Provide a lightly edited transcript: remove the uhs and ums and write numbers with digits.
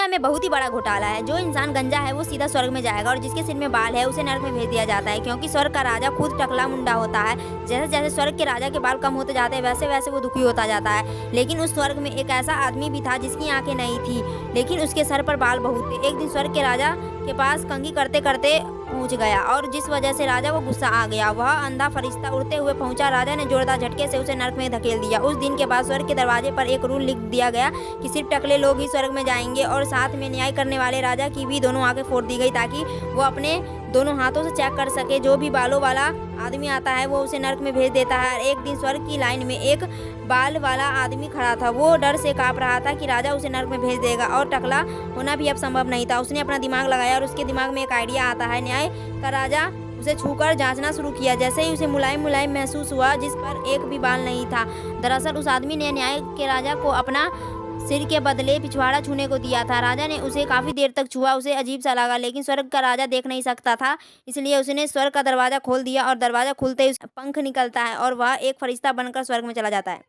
में बहुत ही बड़ा घोटाला है। जो इंसान गंजा है वो सीधा स्वर्ग में जाएगा और जिसके सिर में बाल है उसे नरक में भेज दिया जाता है, क्योंकि स्वर्ग का राजा खुद टकला मुंडा होता है। जैसे-जैसे स्वर्ग के राजा के बाल कम होते जाते हैं वैसे-वैसे वो दुखी होता जाता है। लेकिन उस स्वर्ग में एक ऐसा आदमी भी था जिसकी आँखें नहीं थी, लेकिन उसके सर पर बाल बहुत थे। एक दिन स्वर्ग के राजा के पास कंघी करते-करते पहुँच गया और जिस वजह से राजा को गुस्सा आ गया। वह अंधा फरिश्ता उड़ते हुए पहुँचा। राजा ने जोरदार झटके से उसे नरक में धकेल दिया। उस दिन के बाद स्वर्ग के दरवाजे पर एक रूल लिख दिया गया कि सिर्फ टकले लोग ही स्वर्ग में जाएंगे और साथ में न्याय करने वाले राजा की भी दोनों आंखें फोड़ दी गई, ताकि वो अपने दोनों हाथों से चेक कर सके। जो भी बालों वाला आदमी आता है वो उसे नरक में भेज देता है। एक दिन स्वर्ग की लाइन में एक बाल वाला आदमी खड़ा था। वो डर से काँप रहा था कि राजा उसे नरक में भेज देगा और टकला होना भी अब संभव नहीं था। उसने अपना दिमाग लगाया और उसके दिमाग में एक आइडिया आता है। न्याय का राजा उसे छूकर जांचना शुरू किया। जैसे ही उसे मुलायम-मुलायम महसूस हुआ, जिस पर एक भी बाल नहीं था। दरअसल उस आदमी ने न्याय के राजा को अपना सिर के बदले पिछवाड़ा छूने को दिया था। राजा ने उसे काफ़ी देर तक छुआ। उसे अजीब सा लगा, लेकिन स्वर्ग का राजा देख नहीं सकता था, इसलिए उसने स्वर्ग का दरवाज़ा खोल दिया और दरवाज़ा खुलते ही उसका पंख निकलता है और वह एक फरिश्ता बनकर स्वर्ग में चला जाता है।